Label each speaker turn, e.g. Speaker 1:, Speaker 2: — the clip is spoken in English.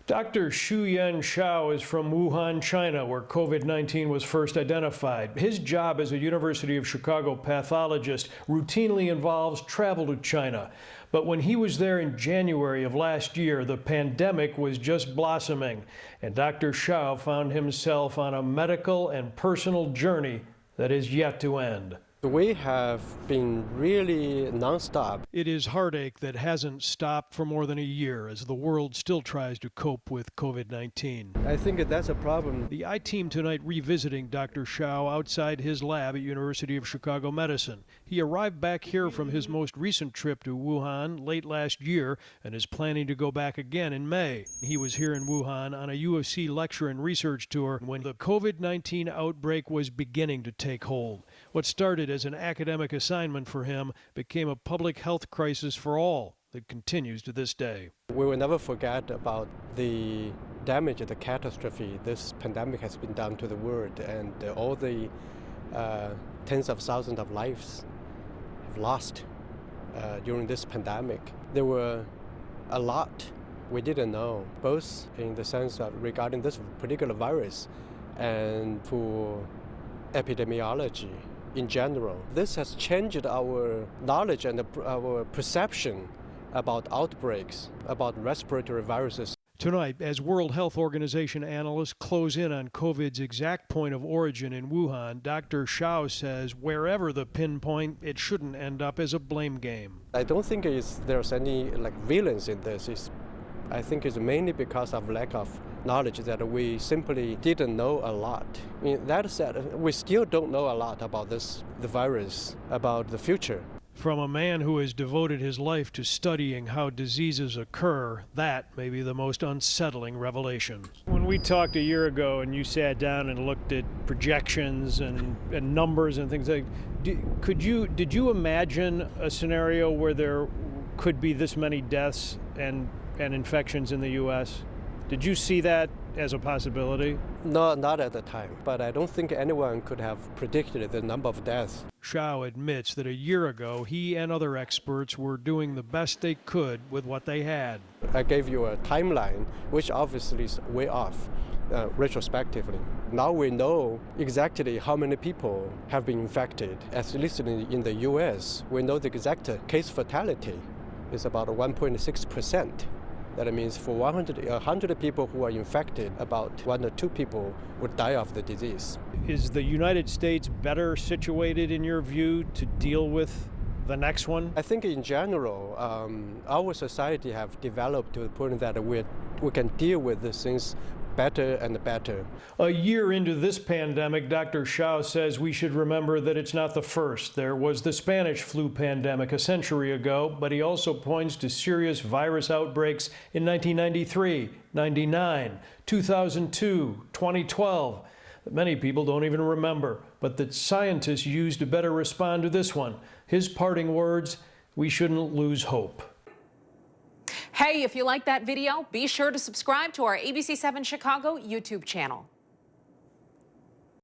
Speaker 1: Dr. Shuyan Shao is from Wuhan, China, where COVID-19 was first identified. His job as a University of Chicago pathologist routinely involves travel to China. But when he was there in January of last year, the pandemic was just blossoming, and Dr. Shao found himself on a medical and personal journey that is yet to end.
Speaker 2: We have been really nonstop.
Speaker 1: It is heartache that hasn't stopped for more than a year as the world still tries to cope with COVID-19.
Speaker 2: I think that's a problem.
Speaker 1: The I-Team tonight revisiting Dr. Shao outside his lab at University of Chicago Medicine. He arrived back here from his most recent trip to Wuhan late last year and is planning to go back again in May. He was here in Wuhan on a UFC lecture and research tour when the COVID-19 outbreak was beginning to take hold. What started as an academic assignment for him became a public health crisis for all that continues to this day.
Speaker 2: We will never forget about the damage, the catastrophe this pandemic has been done to the world, and all the tens of thousands of lives have lost during this pandemic. There were a lot we didn't know, both in the sense of regarding this particular virus and for epidemiology in general. This has changed our knowledge and our perception about outbreaks, about respiratory viruses.
Speaker 1: Tonight, as World Health Organization analysts close in on COVID's exact point of origin in Wuhan, Dr. Shao says wherever the pinpoint, it shouldn't end up as a blame game.
Speaker 2: I don't think there's any violence in this. I think it's mainly because of lack of knowledge that we simply didn't know a lot. That said, we still don't know a lot about the virus, about the future.
Speaker 1: From a man who has devoted his life to studying how diseases occur, that may be the most unsettling revelation. When we talked a year ago and you sat down and looked at projections and numbers and things like, did you imagine a scenario where there could be this many deaths and infections in the U.S.? Did you see that as a possibility?
Speaker 2: No, not at the time, but I don't think anyone could have predicted the number of deaths.
Speaker 1: Shao admits that a year ago, he and other experts were doing the best they could with what they had.
Speaker 2: I gave you a timeline, which obviously is way off retrospectively. Now we know exactly how many people have been infected. At least in the U.S., we know the exact case fatality is about 1.6%. That means for 100 people who are infected, about 1 or 2 people would die of the disease.
Speaker 1: Is the United States better situated, in your view, to deal with the next one?
Speaker 2: I think in general, our society have developed to the point that we can deal with these things better and better.
Speaker 1: A year into this pandemic, Dr. Shao says we should remember that it's not the first. There was the Spanish flu pandemic a century ago, but he also points to serious virus outbreaks in 1993, 99, 2002, 2012, that many people don't even remember, but that scientists used to better respond to this one. His parting words, we shouldn't lose hope.
Speaker 3: Hey, if you like that video, be sure to subscribe to our ABC7 Chicago YouTube channel.